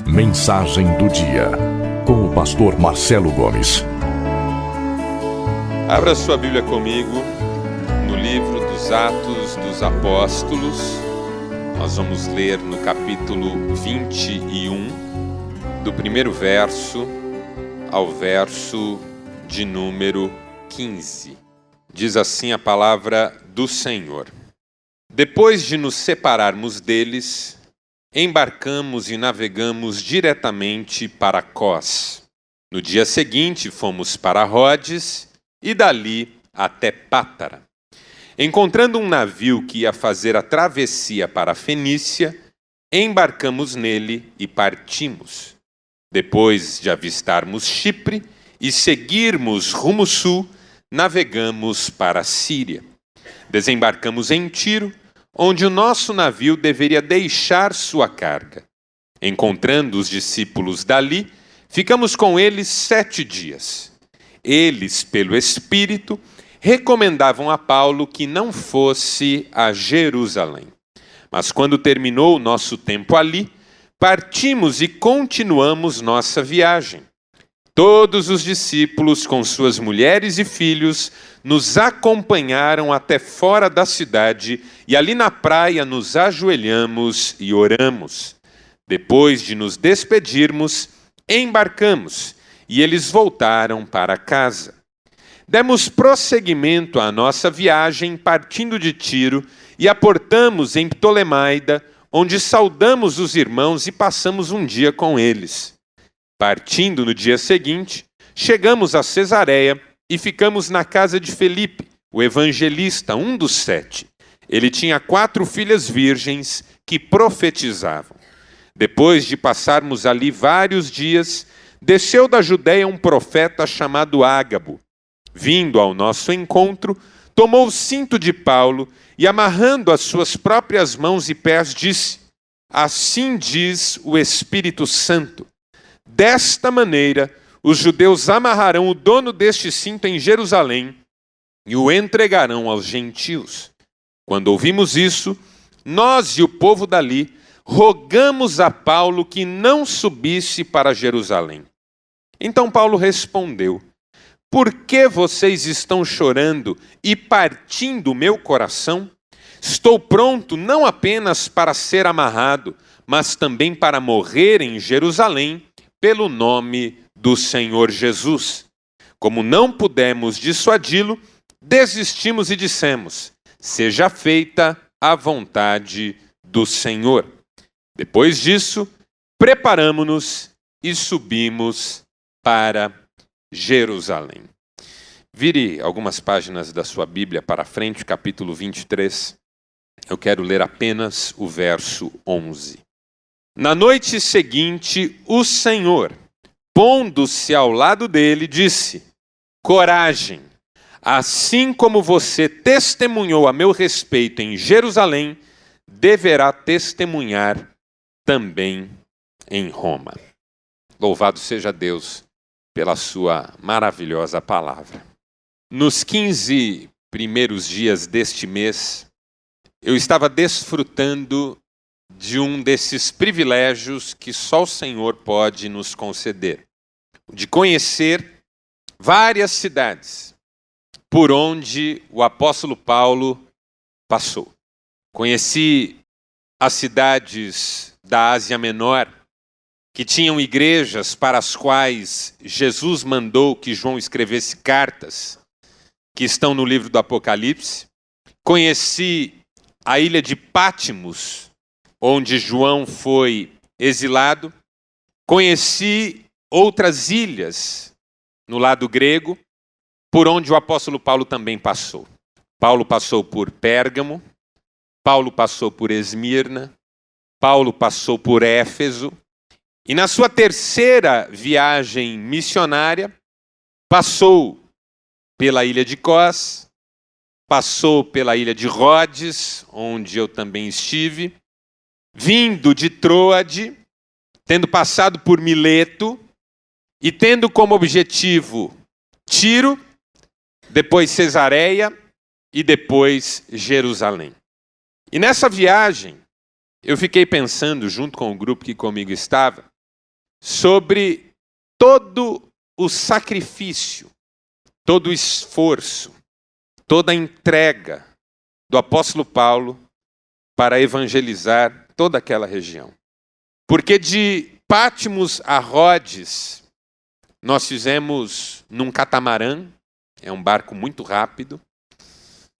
Mensagem do dia, com o pastor Marcelo Gomes. Abra sua Bíblia comigo no livro dos Atos dos Apóstolos. Nós vamos ler no capítulo 21, do primeiro verso ao verso de número 15. Diz assim a palavra do Senhor: Depois de nos separarmos deles, embarcamos e navegamos diretamente para Cós. No dia seguinte, fomos para Rhodes e dali até Pátara. Encontrando um navio que ia fazer a travessia para a Fenícia, embarcamos nele e partimos. Depois de avistarmos Chipre e seguirmos rumo sul, navegamos para a Síria. Desembarcamos em Tiro, onde o nosso navio deveria deixar sua carga. Encontrando os discípulos dali, ficamos com eles 7 dias. Eles, pelo Espírito, recomendavam a Paulo que não fosse a Jerusalém. Mas quando terminou o nosso tempo ali, partimos e continuamos nossa viagem. Todos os discípulos, com suas mulheres e filhos, nos acompanharam até fora da cidade e ali na praia nos ajoelhamos e oramos. Depois de nos despedirmos, embarcamos e eles voltaram para casa. Demos prosseguimento à nossa viagem partindo de Tiro e aportamos em Ptolemaida, onde saudamos os irmãos e passamos um dia com eles. Partindo no dia seguinte, chegamos a Cesareia e ficamos na casa de Felipe, o evangelista, um dos 7. Ele tinha 4 filhas virgens que profetizavam. Depois de passarmos ali vários dias, desceu da Judéia um profeta chamado Ágabo. Vindo ao nosso encontro, tomou o cinto de Paulo e, amarrando as suas próprias mãos e pés, disse: Assim diz o Espírito Santo. Desta maneira, os judeus amarrarão o dono deste cinto em Jerusalém e o entregarão aos gentios. Quando ouvimos isso, nós e o povo dali rogamos a Paulo que não subisse para Jerusalém. Então Paulo respondeu: Por que vocês estão chorando e partindo o meu coração? Estou pronto não apenas para ser amarrado, mas também para morrer em Jerusalém pelo nome do Senhor Jesus. Como não pudemos dissuadi-lo, desistimos e dissemos: Seja feita a vontade do Senhor. Depois disso, preparamo-nos e subimos para Jerusalém. Vire algumas páginas da sua Bíblia para frente, capítulo 23. Eu quero ler apenas o verso 11. Na noite seguinte, o Senhor, pondo-se ao lado dele, disse: Coragem, assim como você testemunhou a meu respeito em Jerusalém, deverá testemunhar também em Roma. Louvado seja Deus pela sua maravilhosa palavra. Nos 15 primeiros dias deste mês, eu estava desfrutando de um desses privilégios que só o Senhor pode nos conceder, de conhecer várias cidades por onde o apóstolo Paulo passou. Conheci as cidades da Ásia Menor, que tinham igrejas para as quais Jesus mandou que João escrevesse cartas, que estão no livro do Apocalipse. Conheci a ilha de Pátimos, onde João foi exilado. Conheci outras ilhas no lado grego, por onde o apóstolo Paulo também passou. Paulo passou por Pérgamo, Paulo passou por Esmirna, Paulo passou por Éfeso, e na sua terceira viagem missionária, passou pela ilha de Cós, passou pela ilha de Rhodes, onde eu também estive, vindo de Troade, tendo passado por Mileto e tendo como objetivo Tiro, depois Cesareia e depois Jerusalém. E nessa viagem, eu fiquei pensando, junto com o grupo que comigo estava, sobre todo o sacrifício, todo o esforço, toda a entrega do apóstolo Paulo para evangelizar toda aquela região. Porque de Pátimos a Rhodes, nós fizemos num catamarã, é um barco muito rápido,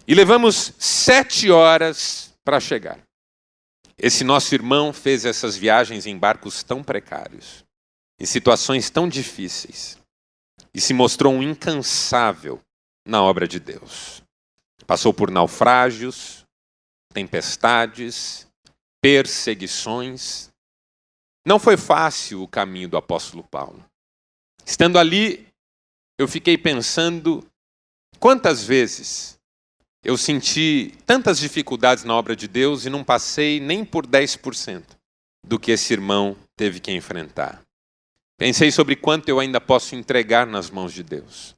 e levamos 7 horas para chegar. Esse nosso irmão fez essas viagens em barcos tão precários, em situações tão difíceis, e se mostrou um incansável na obra de Deus. Passou por naufrágios, tempestades, perseguições. Não foi fácil o caminho do apóstolo Paulo. Estando ali, eu fiquei pensando quantas vezes eu senti tantas dificuldades na obra de Deus e não passei nem por 10% do que esse irmão teve que enfrentar. Pensei sobre quanto eu ainda posso entregar nas mãos de Deus.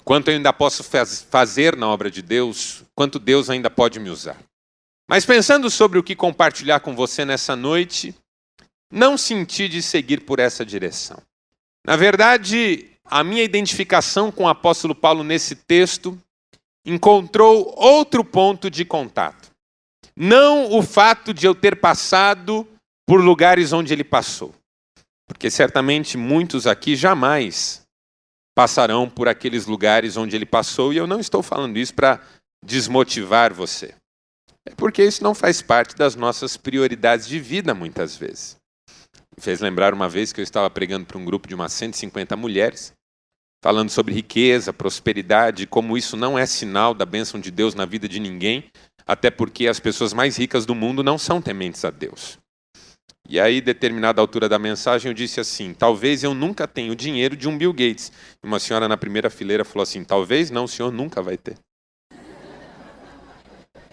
Quanto eu ainda posso fazer na obra de Deus, quanto Deus ainda pode me usar. Mas pensando sobre o que compartilhar com você nessa noite, não senti de seguir por essa direção. Na verdade, a minha identificação com o apóstolo Paulo nesse texto encontrou outro ponto de contato. Não o fato de eu ter passado por lugares onde ele passou. Porque certamente muitos aqui jamais passarão por aqueles lugares onde ele passou, e eu não estou falando isso para desmotivar você. É porque isso não faz parte das nossas prioridades de vida, muitas vezes. Me fez lembrar uma vez que eu estava pregando para um grupo de umas 150 mulheres, falando sobre riqueza, prosperidade, como isso não é sinal da bênção de Deus na vida de ninguém, até porque as pessoas mais ricas do mundo não são tementes a Deus. E aí, determinada altura da mensagem, eu disse assim: talvez eu nunca tenha o dinheiro de um Bill Gates. E uma senhora na primeira fileira falou assim: talvez não, o senhor nunca vai ter.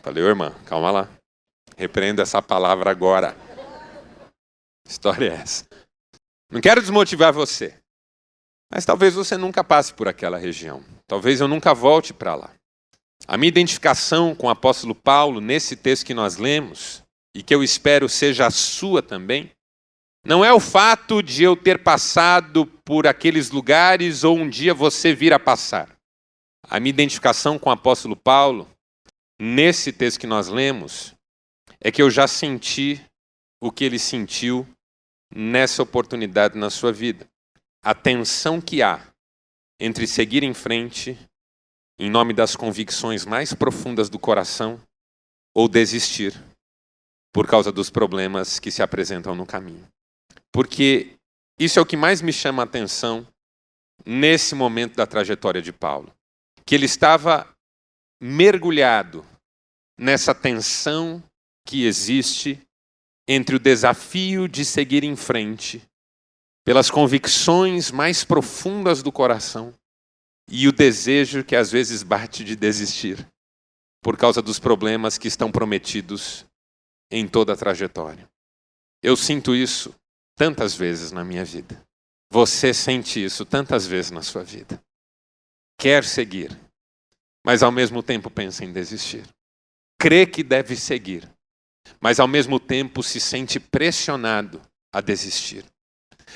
Falei: ô irmã, calma lá. Repreenda essa palavra agora. Que história é essa? Não quero desmotivar você. Mas talvez você nunca passe por aquela região. Talvez eu nunca volte para lá. A minha identificação com o apóstolo Paulo, nesse texto que nós lemos, e que eu espero seja a sua também, não é o fato de eu ter passado por aqueles lugares ou um dia você vir a passar. A minha identificação com o apóstolo Paulo, nesse texto que nós lemos, é que eu já senti o que ele sentiu nessa oportunidade na sua vida. A tensão que há entre seguir em frente, em nome das convicções mais profundas do coração, ou desistir, por causa dos problemas que se apresentam no caminho. Porque isso é o que mais me chama a atenção nesse momento da trajetória de Paulo. Que ele estava mergulhado nessa tensão que existe entre o desafio de seguir em frente, pelas convicções mais profundas do coração, e o desejo que às vezes bate de desistir, por causa dos problemas que estão prometidos em toda a trajetória. Eu sinto isso tantas vezes na minha vida. Você sente isso tantas vezes na sua vida. Quer seguir, mas ao mesmo tempo pensa em desistir. Crê que deve seguir, mas ao mesmo tempo se sente pressionado a desistir.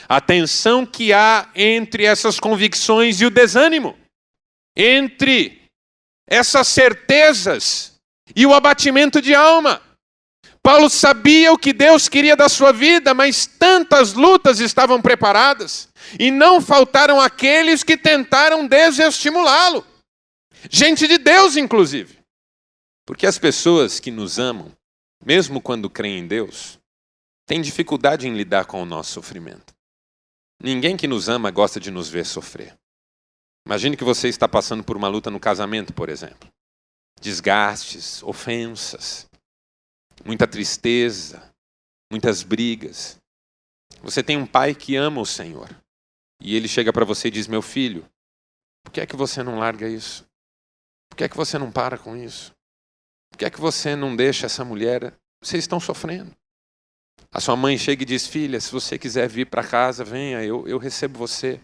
A tensão que há entre essas convicções e o desânimo, entre essas certezas e o abatimento de alma. Paulo sabia o que Deus queria da sua vida, mas tantas lutas estavam preparadas e não faltaram aqueles que tentaram desestimulá-lo. Gente de Deus, inclusive. Porque as pessoas que nos amam, mesmo quando creem em Deus, têm dificuldade em lidar com o nosso sofrimento. Ninguém que nos ama gosta de nos ver sofrer. Imagine que você está passando por uma luta no casamento, por exemplo. Desgastes, ofensas, muita tristeza, muitas brigas. Você tem um pai que ama o Senhor. E ele chega para você e diz: meu filho, por que é que você não larga isso? Por que é que você não para com isso? Por que é que você não deixa essa mulher? Vocês estão sofrendo. A sua mãe chega e diz: filha, se você quiser vir para casa, venha, eu recebo você.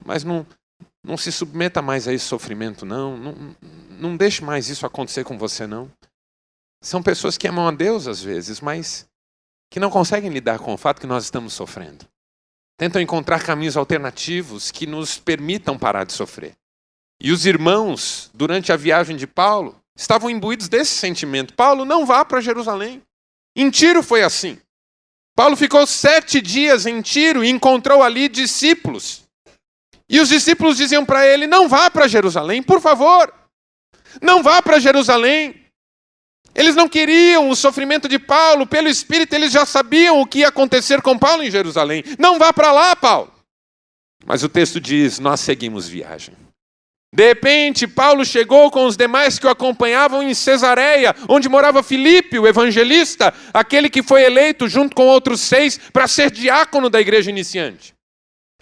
Mas não se submeta mais a esse sofrimento, não deixe mais isso acontecer com você, não. São pessoas que amam a Deus às vezes, mas que não conseguem lidar com o fato que nós estamos sofrendo. tentam encontrar caminhos alternativos que nos permitam parar de sofrer. E os irmãos, durante a viagem de Paulo, estavam imbuídos desse sentimento. Paulo, não vá para Jerusalém. Em Tiro foi assim. Paulo ficou 7 dias em Tiro e encontrou ali discípulos. E os discípulos diziam para ele, não vá para Jerusalém, por favor. Não vá para Jerusalém. Eles não queriam o sofrimento de Paulo. Pelo Espírito, eles já sabiam o que ia acontecer com Paulo em Jerusalém. Não vá para lá, Paulo. Mas o texto diz, nós seguimos viagem. De repente, Paulo chegou com os demais que o acompanhavam em Cesareia, onde morava Filipe, o evangelista, aquele que foi eleito junto com outros 6 para ser diácono da igreja iniciante.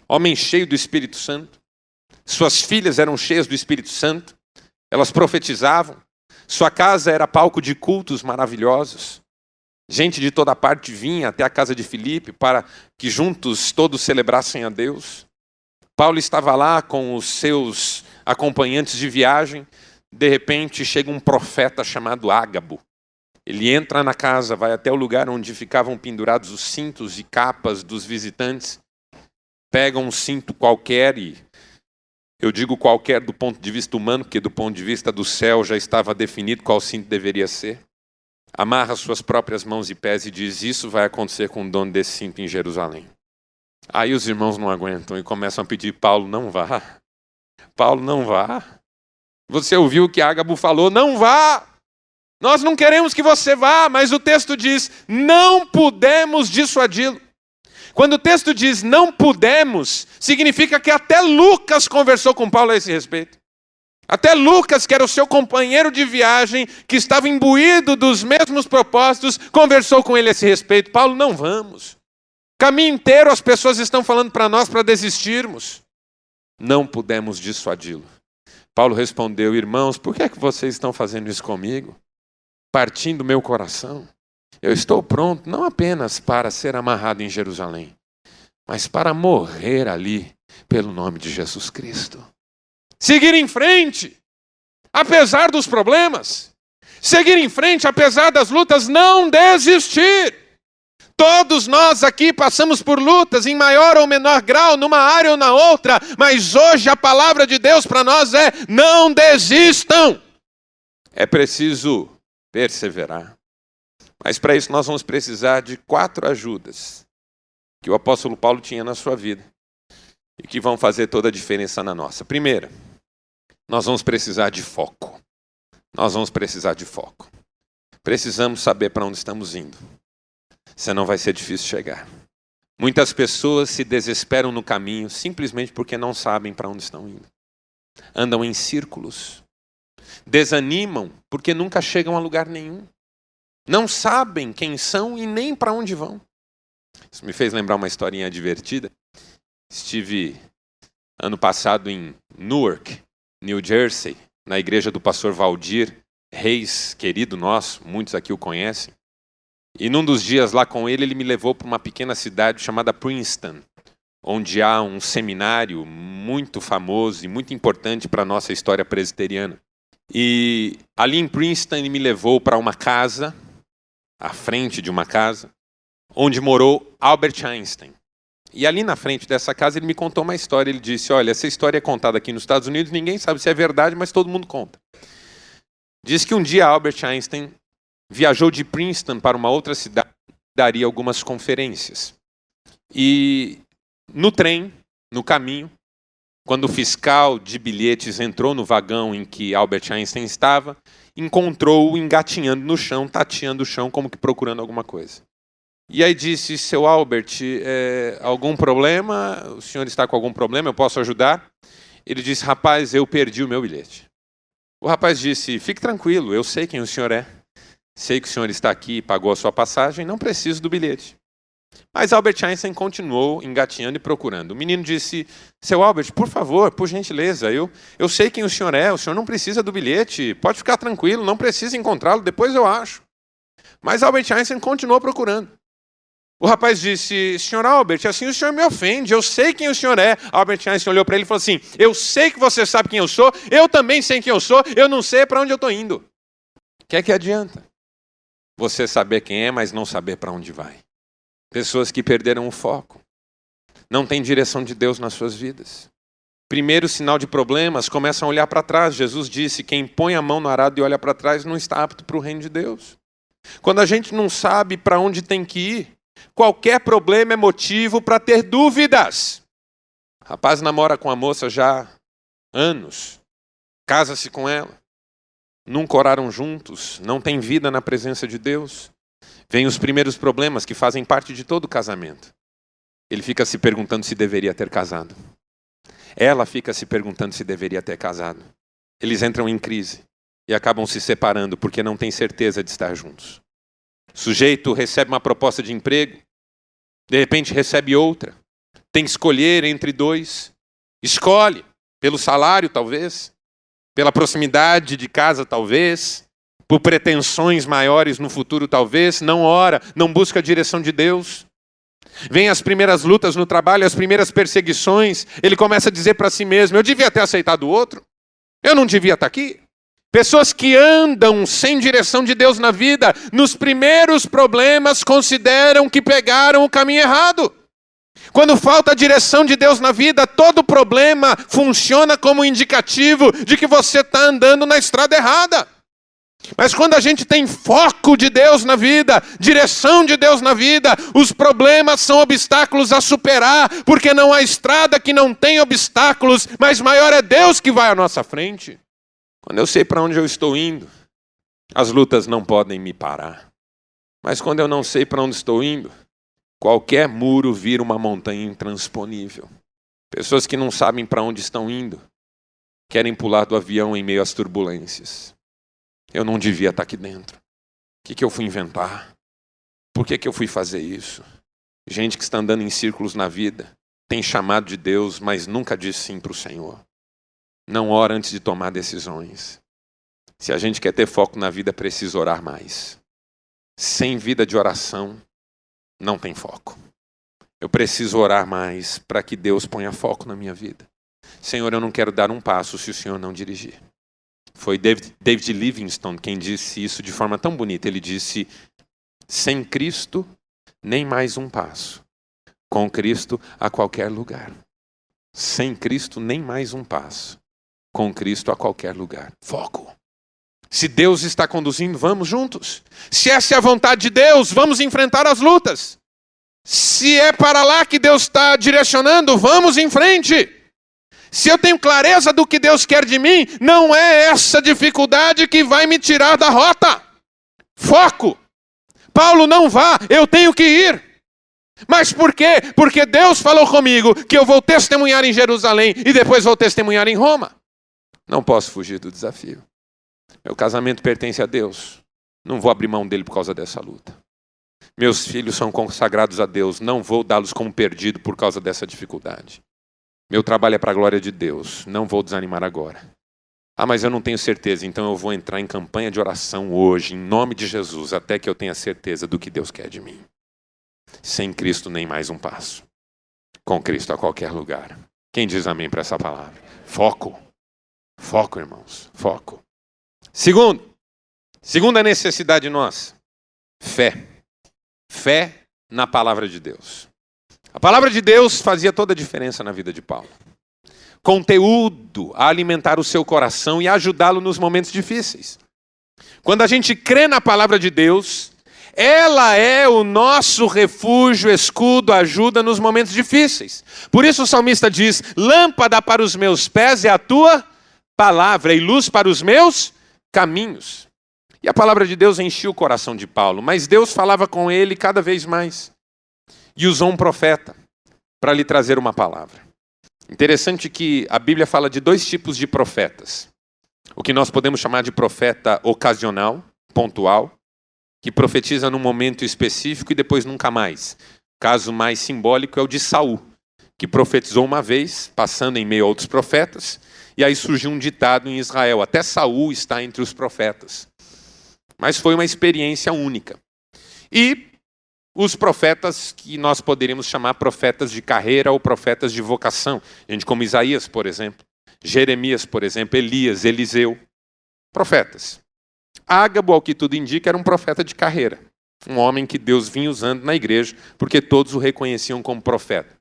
Homem cheio do Espírito Santo. Suas filhas eram cheias do Espírito Santo. Elas profetizavam. Sua casa era palco de cultos maravilhosos. Gente de toda parte vinha até a casa de Filipe para que juntos todos celebrassem a Deus. Paulo estava lá com os seus acompanhantes de viagem. De repente chega um profeta chamado Ágabo. Ele entra na casa, vai até o lugar onde ficavam pendurados os cintos e capas dos visitantes. Pega um cinto qualquer e... eu digo qualquer do ponto de vista humano, porque do ponto de vista do céu já estava definido qual cinto deveria ser. Amarra suas próprias mãos e pés e diz, isso vai acontecer com o dono desse cinto em Jerusalém. Aí os irmãos não aguentam e começam a pedir, Paulo, não vá. Paulo, não vá. Você ouviu o que Ágabo falou? Não vá. Nós não queremos que você vá, mas o texto diz, não pudemos dissuadi-lo. Quando o texto diz não pudemos, significa que até Lucas conversou com Paulo a esse respeito. Até Lucas, que era o seu companheiro de viagem, que estava imbuído dos mesmos propósitos, conversou com ele a esse respeito. Paulo, não vamos. O caminho inteiro as pessoas estão falando para nós para desistirmos. Não pudemos dissuadi-lo. Paulo respondeu, irmãos, por que é que vocês estão fazendo isso comigo? Partindo meu coração. Eu estou pronto não apenas para ser amarrado em Jerusalém, mas para morrer ali pelo nome de Jesus Cristo. Seguir em frente, apesar dos problemas. Seguir em frente, apesar das lutas, não desistir. Todos nós aqui passamos por lutas em maior ou menor grau, numa área ou na outra, mas hoje a palavra de Deus para nós é, não desistam. É preciso perseverar. Mas para isso nós vamos precisar de 4 ajudas que o apóstolo Paulo tinha na sua vida e que vão fazer toda a diferença na nossa. Primeira, nós vamos precisar de foco. Nós vamos precisar de foco. Precisamos saber para onde estamos indo. Senão vai ser difícil chegar. Muitas pessoas se desesperam no caminho simplesmente porque não sabem para onde estão indo. Andam em círculos. Desanimam porque nunca chegam a lugar nenhum. Não sabem quem são e nem para onde vão. Isso me fez lembrar uma historinha divertida. Estive ano passado em Newark, New Jersey, na igreja do pastor Valdir Reis, querido nosso, muitos aqui o conhecem. E num dos dias lá com ele, ele me levou para uma pequena cidade chamada Princeton, onde há um seminário muito famoso e muito importante para a nossa história presbiteriana. E ali em Princeton ele me levou para uma casa, à frente de uma casa, onde morou Albert Einstein. E ali na frente dessa casa ele me contou uma história. Ele disse, olha, essa história é contada aqui nos Estados Unidos, ninguém sabe se é verdade, mas todo mundo conta. Diz que um dia Albert Einstein viajou de Princeton para uma outra cidade e daria algumas conferências. E no trem, no caminho, quando o fiscal de bilhetes entrou no vagão em que Albert Einstein estava, encontrou-o engatinhando no chão, tateando o chão como que procurando alguma coisa. E aí disse, seu Albert, algum problema? O senhor está com algum problema? Eu posso ajudar? Ele disse, rapaz, eu perdi o meu bilhete. O rapaz disse, fique tranquilo, eu sei quem o senhor é. Sei que o senhor está aqui e pagou a sua passagem, não preciso do bilhete. Mas Albert Einstein continuou engatinhando e procurando. O menino disse, seu Albert, por favor, por gentileza, eu sei quem o senhor não precisa do bilhete, pode ficar tranquilo, não precisa encontrá-lo, depois eu acho. Mas Albert Einstein continuou procurando. O rapaz disse, senhor Albert, assim o senhor me ofende, eu sei quem o senhor é. Albert Einstein olhou para ele e falou assim, eu sei que você sabe quem eu sou, eu também sei quem eu sou, eu não sei para onde eu estou indo. O que é que adianta? Você saber quem é, mas não saber para onde vai. Pessoas que perderam o foco. não têm direção de Deus nas suas vidas. Primeiro sinal de problemas, começam a olhar para trás. Jesus disse, quem põe a mão no arado e olha para trás não está apto para o reino de Deus. Quando a gente não sabe para onde tem que ir, qualquer problema é motivo para ter dúvidas. O rapaz namora com a moça já há anos, casa-se com ela, nunca oraram juntos, não tem vida na presença de Deus. Vêm os primeiros problemas que fazem parte de todo casamento. Ele fica se perguntando se deveria ter casado. Ela fica se perguntando se deveria ter casado. Eles entram em crise e acabam se separando porque não têm certeza de estar juntos. O sujeito recebe uma proposta de emprego, de repente recebe outra. Tem que escolher entre dois. Escolhe pelo salário, talvez, pela proximidade de casa, talvez, por pretensões maiores no futuro, talvez. Não ora, não busca a direção de Deus. Vem as primeiras lutas no trabalho, as primeiras perseguições. Ele começa a dizer para si mesmo, eu devia ter aceitado o outro. Eu não devia estar aqui. Pessoas que andam sem direção de Deus na vida, nos primeiros problemas consideram que pegaram o caminho errado. Quando falta a direção de Deus na vida, todo problema funciona como indicativo de que você está andando na estrada errada. Mas quando a gente tem foco de Deus na vida, direção de Deus na vida, os problemas são obstáculos a superar, porque não há estrada que não tem obstáculos, mas maior é Deus que vai à nossa frente. Quando eu sei para onde eu estou indo, as lutas não podem me parar. Mas quando eu não sei para onde estou indo, qualquer muro vira uma montanha intransponível. Pessoas que não sabem para onde estão indo, querem pular do avião em meio às turbulências. Eu não devia estar aqui dentro. O que eu fui inventar? Por que eu fui fazer isso? Gente que está andando em círculos na vida, tem chamado de Deus, mas nunca disse sim para o Senhor. Não ora antes de tomar decisões. Se a gente quer ter foco na vida, precisa orar mais. Sem vida de oração, não tem foco. Eu preciso orar mais para que Deus ponha foco na minha vida. Senhor, eu não quero dar um passo se o Senhor não dirigir. Foi David Livingstone quem disse isso de forma tão bonita. Ele disse, sem Cristo, nem mais um passo. Com Cristo, a qualquer lugar. Sem Cristo, nem mais um passo. Com Cristo, a qualquer lugar. Foco. Se Deus está conduzindo, vamos juntos. Se essa é a vontade de Deus, vamos enfrentar as lutas. Se é para lá que Deus está direcionando, vamos em frente. Se eu tenho clareza do que Deus quer de mim, não é essa dificuldade que vai me tirar da rota. Foco. Paulo, não vá, eu tenho que ir. Mas por quê? Porque Deus falou comigo que eu vou testemunhar em Jerusalém e depois vou testemunhar em Roma. Não posso fugir do desafio. Meu casamento pertence a Deus. Não vou abrir mão dele por causa dessa luta. Meus filhos são consagrados a Deus. Não vou dá-los como perdido por causa dessa dificuldade. Meu trabalho é para a glória de Deus. Não vou desanimar agora. Ah, mas eu não tenho certeza. Então eu vou entrar em campanha de oração hoje, em nome de Jesus, até que eu tenha certeza do que Deus quer de mim. Sem Cristo, nem mais um passo. Com Cristo, a qualquer lugar. Quem diz amém para essa palavra? Foco. Foco, irmãos. Foco. Segunda necessidade nossa. Fé. Fé na palavra de Deus. A palavra de Deus fazia toda a diferença na vida de Paulo. Conteúdo a alimentar o seu coração e ajudá-lo nos momentos difíceis. Quando a gente crê na palavra de Deus, ela é o nosso refúgio, escudo, ajuda nos momentos difíceis. Por isso o salmista diz, lâmpada para os meus pés é a tua palavra e luz para os meus caminhos. E a palavra de Deus enchia o coração de Paulo, mas Deus falava com ele cada vez mais. E usou um profeta para lhe trazer uma palavra. Interessante que a Bíblia fala de dois tipos de profetas. O que nós podemos chamar de profeta ocasional, pontual, que profetiza num momento específico e depois nunca mais. O caso mais simbólico é o de Saul, que profetizou uma vez, passando em meio a outros profetas, e aí surgiu um ditado em Israel, até Saul está entre os profetas. Mas foi uma experiência única. E os profetas que nós poderíamos chamar profetas de carreira ou profetas de vocação. Gente como Isaías, por exemplo. Jeremias, por exemplo. Elias, Eliseu. Profetas. Ágabo, ao que tudo indica, era um profeta de carreira. Um homem que Deus vinha usando na igreja, porque todos o reconheciam como profeta.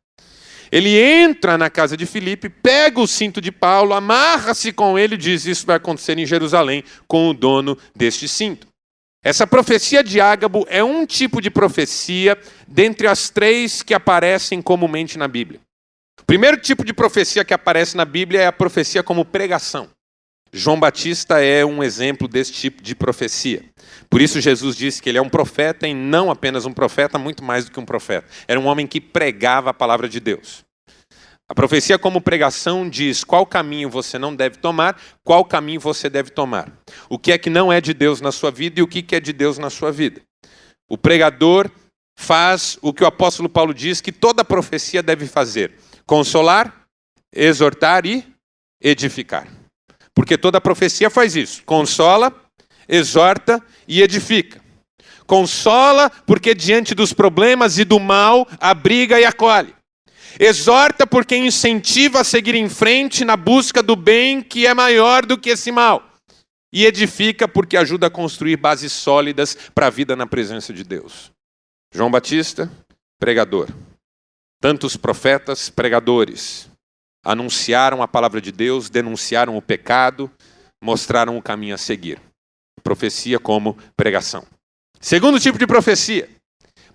Ele entra na casa de Filipe, pega o cinto de Paulo, amarra-se com ele e diz: isso vai acontecer em Jerusalém com o dono deste cinto. Essa profecia de Ágabo é um tipo de profecia dentre as 3 que aparecem comumente na Bíblia. O primeiro tipo de profecia que aparece na Bíblia é a profecia como pregação. João Batista é um exemplo desse tipo de profecia. Por isso Jesus disse que ele é um profeta e não apenas um profeta, muito mais do que um profeta. Era um homem que pregava a palavra de Deus. A profecia como pregação diz qual caminho você não deve tomar, qual caminho você deve tomar. O que é que não é de Deus na sua vida e o que é de Deus na sua vida. O pregador faz o que o apóstolo Paulo diz que toda profecia deve fazer: consolar, exortar e edificar. Porque toda profecia faz isso: consola, exorta e edifica. Consola porque diante dos problemas e do mal abriga e acolhe. Exorta porque incentiva a seguir em frente na busca do bem que é maior do que esse mal. E edifica porque ajuda a construir bases sólidas para a vida na presença de Deus. João Batista, pregador. Tantos profetas, pregadores. Anunciaram a palavra de Deus, denunciaram o pecado, mostraram o caminho a seguir. Profecia como pregação. Segundo tipo de profecia.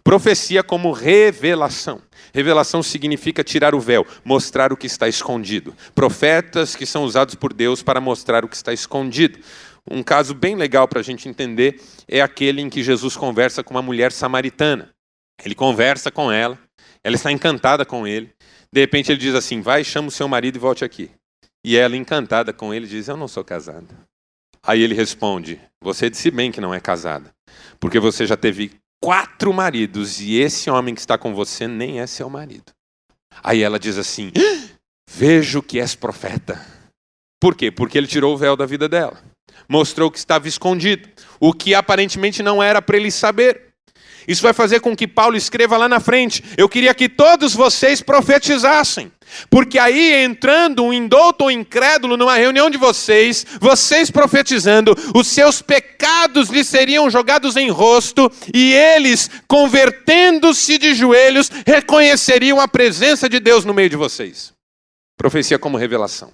Profecia como revelação. Revelação significa tirar o véu, mostrar o que está escondido. Profetas que são usados por Deus para mostrar o que está escondido. Um caso bem legal para a gente entender é aquele em que Jesus conversa com uma mulher samaritana. Ele conversa com ela está encantada com ele. De repente ele diz assim: vai, chama o seu marido e volte aqui. E ela, encantada com ele, diz: eu não sou casada. Aí ele responde: você disse bem que não é casada, porque você já teve 4 maridos e esse homem que está com você nem é seu marido. Aí ela diz assim: vejo que és profeta. Por quê? Porque ele tirou o véu da vida dela. Mostrou que estava escondido, o que aparentemente não era para ele saber. Isso vai fazer com que Paulo escreva lá na frente: eu queria que todos vocês profetizassem. Porque aí, entrando um indouto ou incrédulo numa reunião de vocês profetizando, os seus pecados lhes seriam jogados em rosto e eles, convertendo-se de joelhos, reconheceriam a presença de Deus no meio de vocês. Profecia como revelação.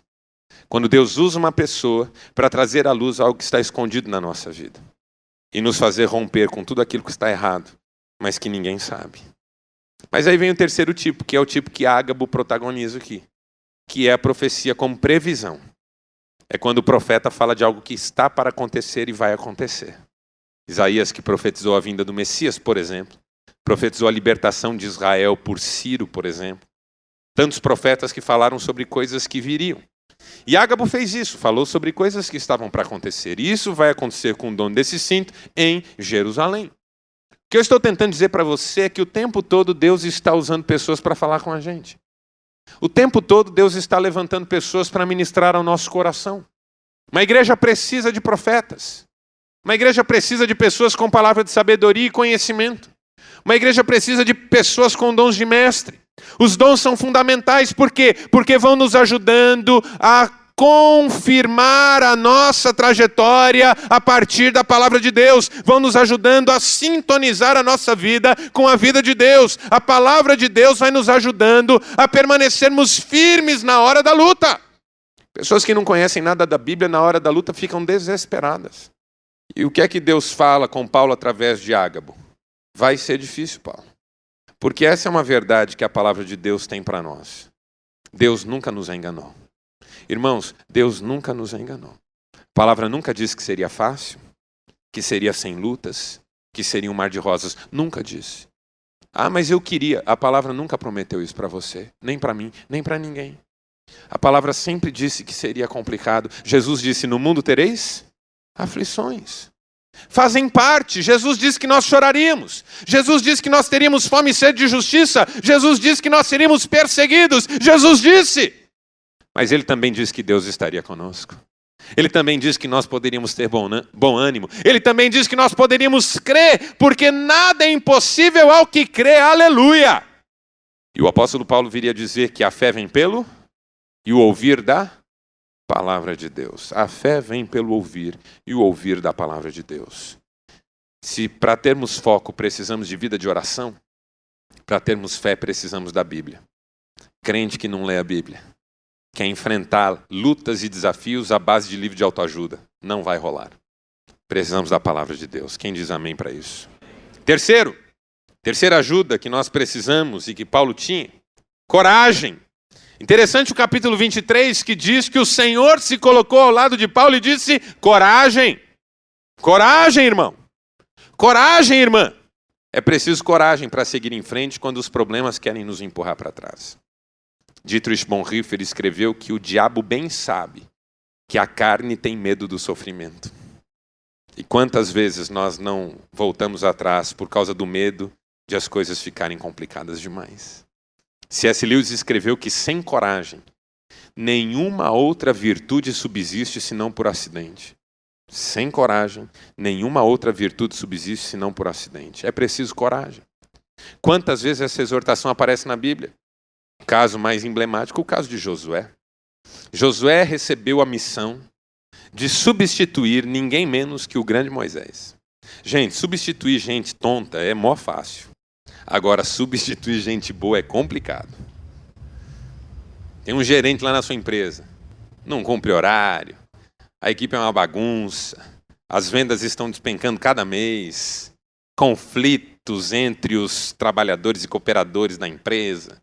Quando Deus usa uma pessoa para trazer à luz algo que está escondido na nossa vida e nos fazer romper com tudo aquilo que está errado, mas que ninguém sabe. Mas aí vem o terceiro tipo, que é o tipo que Ágabo protagoniza aqui, que é a profecia como previsão. É quando o profeta fala de algo que está para acontecer e vai acontecer. Isaías, que profetizou a vinda do Messias, por exemplo, profetizou a libertação de Israel por Ciro, por exemplo. Tantos profetas que falaram sobre coisas que viriam. E Ágabo fez isso, falou sobre coisas que estavam para acontecer. E isso vai acontecer com o dono desse cinto em Jerusalém. O que eu estou tentando dizer para você é que o tempo todo Deus está usando pessoas para falar com a gente. O tempo todo Deus está levantando pessoas para ministrar ao nosso coração. Uma igreja precisa de profetas. Uma igreja precisa de pessoas com palavra de sabedoria e conhecimento. Uma igreja precisa de pessoas com dons de mestre. Os dons são fundamentais, por quê? Porque vão nos ajudando a confirmar a nossa trajetória a partir da palavra de Deus. Vão nos ajudando a sintonizar a nossa vida com a vida de Deus. A palavra de Deus vai nos ajudando a permanecermos firmes na hora da luta. Pessoas que não conhecem nada da Bíblia na hora da luta ficam desesperadas. E o que é que Deus fala com Paulo através de Ágabo? Vai ser difícil, Paulo. Porque essa é uma verdade que a palavra de Deus tem para nós. Deus nunca nos enganou. Irmãos, Deus nunca nos enganou. A palavra nunca disse que seria fácil, que seria sem lutas, que seria um mar de rosas. Nunca disse. Ah, mas eu queria. A palavra nunca prometeu isso para você, nem para mim, nem para ninguém. A palavra sempre disse que seria complicado. Jesus disse: no mundo tereis aflições. Fazem parte. Jesus disse que nós choraríamos. Jesus disse que nós teríamos fome e sede de justiça. Jesus disse que nós seríamos perseguidos. Jesus disse. Mas ele também disse que Deus estaria conosco. Ele também disse que nós poderíamos ter bom ânimo. Ele também disse que nós poderíamos crer, porque nada é impossível ao que crê. Aleluia! E o apóstolo Paulo viria dizer que a fé vem pelo e o ouvir da palavra de Deus. A fé vem pelo ouvir e o ouvir da palavra de Deus. Se para termos foco precisamos de vida de oração, para termos fé precisamos da Bíblia. crente que não lê a Bíblia quer enfrentar lutas e desafios à base de livro de autoajuda. Não vai rolar. Precisamos da palavra de Deus. Quem diz amém para isso? Terceira ajuda que nós precisamos e que Paulo tinha, coragem. Interessante o capítulo 23 que diz que o Senhor se colocou ao lado de Paulo e disse: coragem. Coragem, irmão. Coragem, irmã. É preciso coragem para seguir em frente quando os problemas querem nos empurrar para trás. Dietrich Bonhoeffer escreveu que o diabo bem sabe que a carne tem medo do sofrimento. E quantas vezes nós não voltamos atrás por causa do medo de as coisas ficarem complicadas demais. C.S. Lewis escreveu que sem coragem, nenhuma outra virtude subsiste senão por acidente. Sem coragem, nenhuma outra virtude subsiste senão por acidente. É preciso coragem. Quantas vezes essa exortação aparece na Bíblia? O caso mais emblemático, o caso de Josué. Josué recebeu a missão de substituir ninguém menos que o grande Moisés. Gente, substituir gente tonta é mó fácil. Agora, substituir gente boa é complicado. Tem um gerente lá na sua empresa, não cumpre horário, a equipe é uma bagunça, as vendas estão despencando cada mês, conflitos entre os trabalhadores e cooperadores da empresa.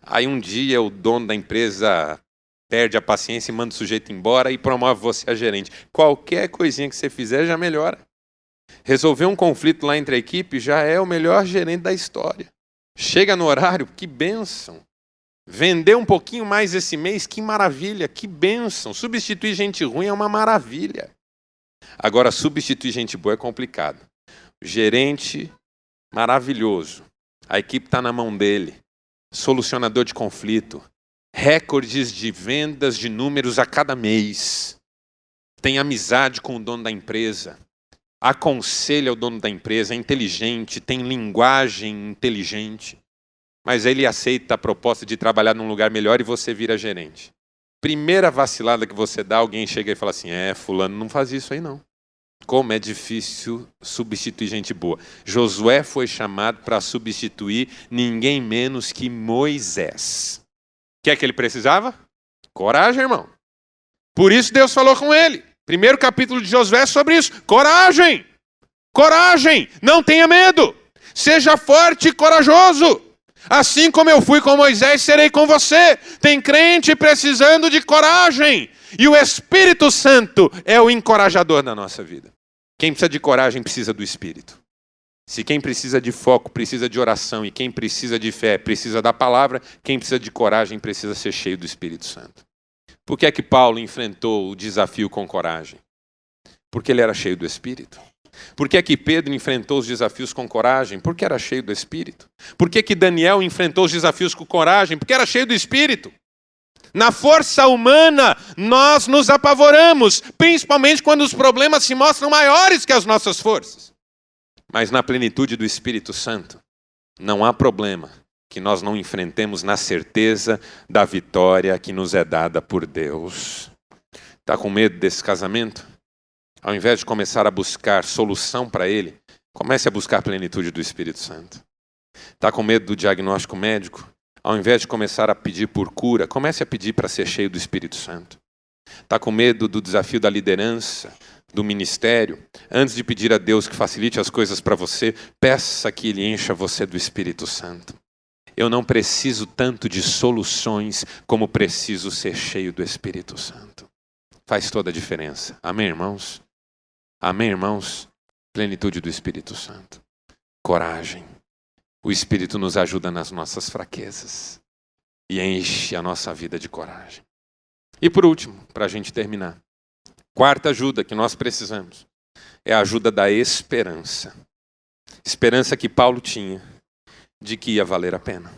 Aí um dia o dono da empresa perde a paciência e manda o sujeito embora e promove você a gerente. Qualquer coisinha que você fizer já melhora. Resolver um conflito lá entre a equipe já é o melhor gerente da história. Chega no horário, que bênção. Vender um pouquinho mais esse mês, que maravilha, que bênção. Substituir gente ruim é uma maravilha. Agora, substituir gente boa é complicado. Gerente maravilhoso. A equipe está na mão dele. Solucionador de conflito. Recordes de vendas, de números a cada mês. Tem amizade com o dono da empresa. Aconselha o dono da empresa, é inteligente, tem linguagem inteligente. Mas ele aceita a proposta de trabalhar num lugar melhor e você vira gerente. Primeira vacilada que você dá, alguém chega e fala assim: fulano não faz isso aí não. Como é difícil substituir gente boa. Josué foi chamado para substituir ninguém menos que Moisés. O que é que ele precisava? Coragem, irmão. Por isso Deus falou com ele. Primeiro capítulo de Josué é sobre isso. Coragem! Coragem! Não tenha medo! Seja forte e corajoso! Assim como eu fui com Moisés, serei com você. Tem crente precisando de coragem. E o Espírito Santo é o encorajador da nossa vida. Quem precisa de coragem precisa do Espírito. Se quem precisa de foco precisa de oração e quem precisa de fé precisa da palavra, quem precisa de coragem precisa ser cheio do Espírito Santo. Por que é que Paulo enfrentou o desafio com coragem? Porque ele era cheio do Espírito. Por que é que Pedro enfrentou os desafios com coragem? Porque era cheio do Espírito. Por que que Daniel enfrentou os desafios com coragem? Porque era cheio do Espírito. Na força humana, nós nos apavoramos, principalmente quando os problemas se mostram maiores que as nossas forças. Mas na plenitude do Espírito Santo, não há problema que nós não enfrentemos na certeza da vitória que nos é dada por Deus. Está com medo desse casamento? Ao invés de começar a buscar solução para ele, comece a buscar a plenitude do Espírito Santo. Está com medo do diagnóstico médico? Ao invés de começar a pedir por cura, comece a pedir para ser cheio do Espírito Santo. Está com medo do desafio da liderança, do ministério? Antes de pedir a Deus que facilite as coisas para você, peça que Ele encha você do Espírito Santo. Eu não preciso tanto de soluções como preciso ser cheio do Espírito Santo. Faz toda a diferença. Amém, irmãos? Amém, irmãos? Plenitude do Espírito Santo. Coragem. O Espírito nos ajuda nas nossas fraquezas e enche a nossa vida de coragem. E por último, para a gente terminar, quarta ajuda que nós precisamos é a ajuda da esperança. Esperança que Paulo tinha de que ia valer a pena.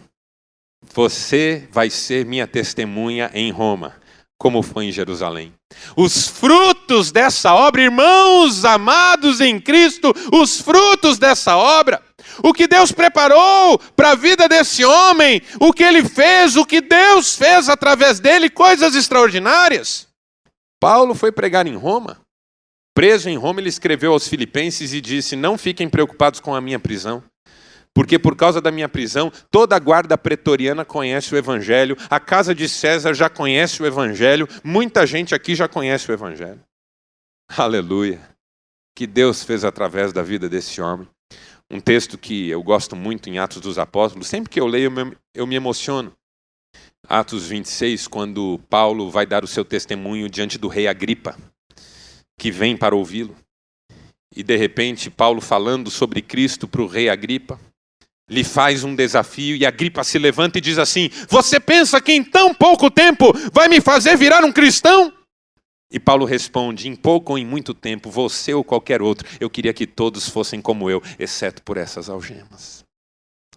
Você vai ser minha testemunha em Roma, como foi em Jerusalém. Os frutos dessa obra, irmãos amados em Cristo, os frutos dessa obra, o que Deus preparou para a vida desse homem, o que ele fez, o que Deus fez através dele, coisas extraordinárias. Paulo foi pregar em Roma. Preso em Roma, ele escreveu aos Filipenses e disse: não fiquem preocupados com a minha prisão, porque por causa da minha prisão, toda a guarda pretoriana conhece o Evangelho, a casa de César já conhece o Evangelho, muita gente aqui já conhece o Evangelho. Aleluia! Que Deus fez através da vida desse homem. Um texto que eu gosto muito em Atos dos Apóstolos, sempre que eu leio eu me emociono. Atos 26, quando Paulo vai dar o seu testemunho diante do rei Agripa, que vem para ouvi-lo. E de repente, Paulo falando sobre Cristo para o rei Agripa, lhe faz um desafio e Agripa se levanta e diz assim: você pensa que em tão pouco tempo vai me fazer virar um cristão? E Paulo responde: em pouco ou em muito tempo, você ou qualquer outro, eu queria que todos fossem como eu, exceto por essas algemas.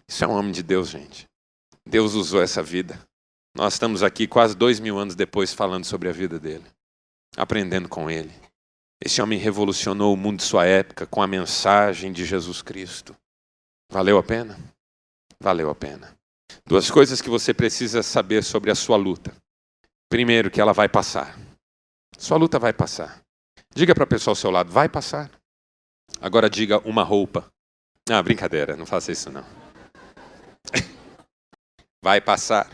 Isso é um homem de Deus, gente. Deus usou essa vida. Nós estamos aqui quase 2000 anos depois falando sobre a vida dele, aprendendo com ele. Esse homem revolucionou o mundo de sua época com a mensagem de Jesus Cristo. Valeu a pena? Valeu a pena. 2 coisas que você precisa saber sobre a sua luta. Primeiro, que ela vai passar. Sua luta vai passar. Diga para a pessoa ao seu lado: vai passar. Agora diga: uma roupa. Ah, brincadeira, não faça isso não. Vai passar.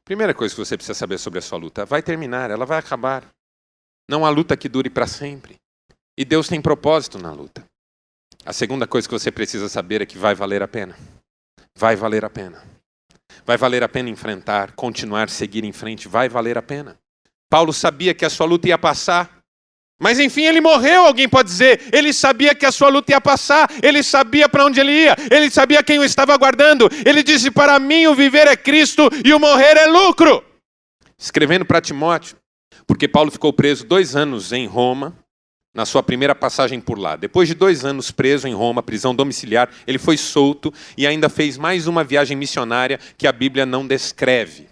Primeira coisa que você precisa saber sobre a sua luta: vai terminar, ela vai acabar. Não há luta que dure para sempre. E Deus tem propósito na luta. A segunda coisa que você precisa saber é que vai valer a pena. Vai valer a pena. Vai valer a pena enfrentar, continuar, seguir em frente. Vai valer a pena. Paulo sabia que a sua luta ia passar. Mas enfim, ele morreu, alguém pode dizer. Ele sabia que a sua luta ia passar. Ele sabia para onde ele ia. Ele sabia quem o estava aguardando. Ele disse: para mim o viver é Cristo e o morrer é lucro. Escrevendo para Timóteo, porque Paulo ficou preso 2 anos em Roma, na sua primeira passagem por lá. Depois de 2 anos preso em Roma, prisão domiciliar, ele foi solto e ainda fez mais uma viagem missionária que a Bíblia não descreve.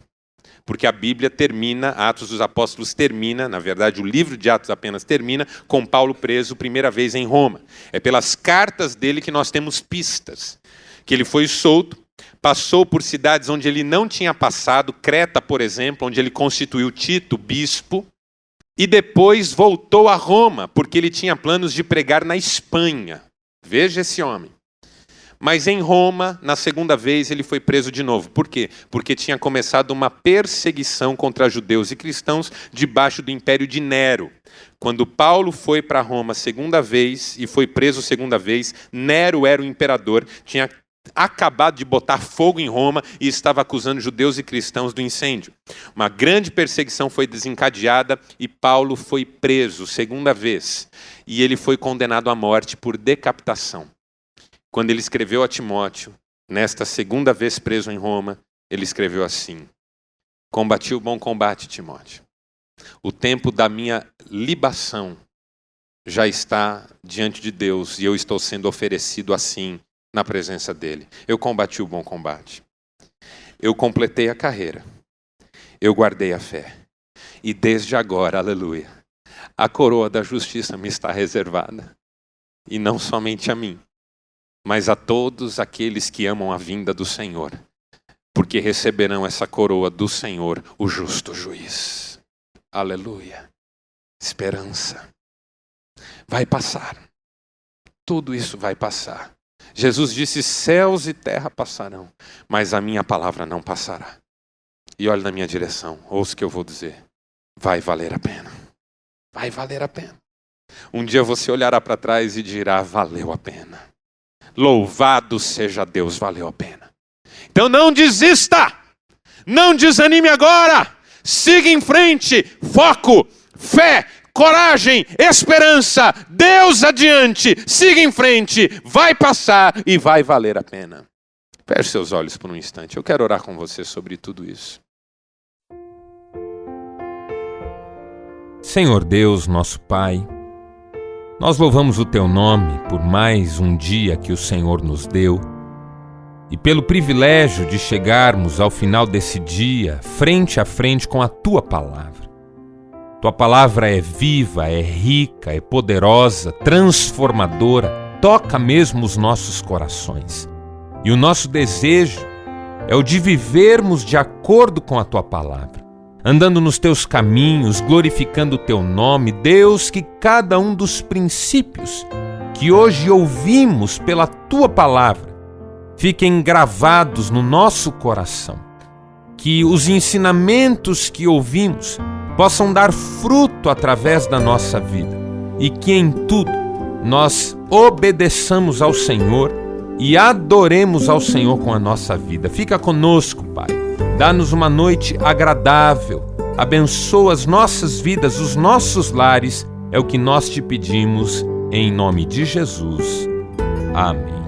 Porque a Bíblia termina, Atos dos Apóstolos termina, na verdade o livro de Atos apenas termina, com Paulo preso primeira vez em Roma. É pelas cartas dele que nós temos pistas. Que ele foi solto, passou por cidades onde ele não tinha passado, Creta, por exemplo, onde ele constituiu Tito, bispo, e depois voltou a Roma, porque ele tinha planos de pregar na Espanha. Veja esse homem. Mas em Roma, na segunda vez, ele foi preso de novo. Por quê? Porque tinha começado uma perseguição contra judeus e cristãos debaixo do império de Nero. Quando Paulo foi para Roma segunda vez e foi preso segunda vez, Nero era o imperador, tinha acabado de botar fogo em Roma e estava acusando judeus e cristãos do incêndio. Uma grande perseguição foi desencadeada e Paulo foi preso segunda vez. E ele foi condenado à morte por decapitação. Quando ele escreveu a Timóteo, nesta segunda vez preso em Roma, ele escreveu assim: combati o bom combate, Timóteo. O tempo da minha libação já está diante de Deus e eu estou sendo oferecido assim na presença dele. Eu combati o bom combate. Eu completei a carreira. Eu guardei a fé. E desde agora, aleluia, a coroa da justiça me está reservada. E não somente a mim, mas a todos aqueles que amam a vinda do Senhor, porque receberão essa coroa do Senhor, o justo juiz. Aleluia. Esperança. Vai passar. Tudo isso vai passar. Jesus disse: céus e terra passarão, mas a minha palavra não passará. E olhe na minha direção, ouça o que eu vou dizer. Vai valer a pena. Vai valer a pena. Um dia você olhará para trás e dirá: valeu a pena. Louvado seja Deus, valeu a pena. Então não desista, não desanime agora, siga em frente, foco, fé, coragem, esperança, Deus adiante, siga em frente, vai passar e vai valer a pena. Feche seus olhos por um instante, eu quero orar com você sobre tudo isso. Senhor Deus, nosso Pai, nós louvamos o Teu nome por mais um dia que o Senhor nos deu e pelo privilégio de chegarmos ao final desse dia frente a frente com a Tua Palavra. Tua Palavra é viva, é rica, é poderosa, transformadora, toca mesmo os nossos corações. E o nosso desejo é o de vivermos de acordo com a Tua Palavra, andando nos Teus caminhos, glorificando o Teu nome. Deus, que cada um dos princípios que hoje ouvimos pela Tua Palavra fiquem gravados no nosso coração, que os ensinamentos que ouvimos possam dar fruto através da nossa vida e que em tudo nós obedeçamos ao Senhor e adoremos ao Senhor com a nossa vida. Fica conosco, Pai. Dá-nos uma noite agradável. Abençoa as nossas vidas, os nossos lares. É o que nós te pedimos, em nome de Jesus. Amém.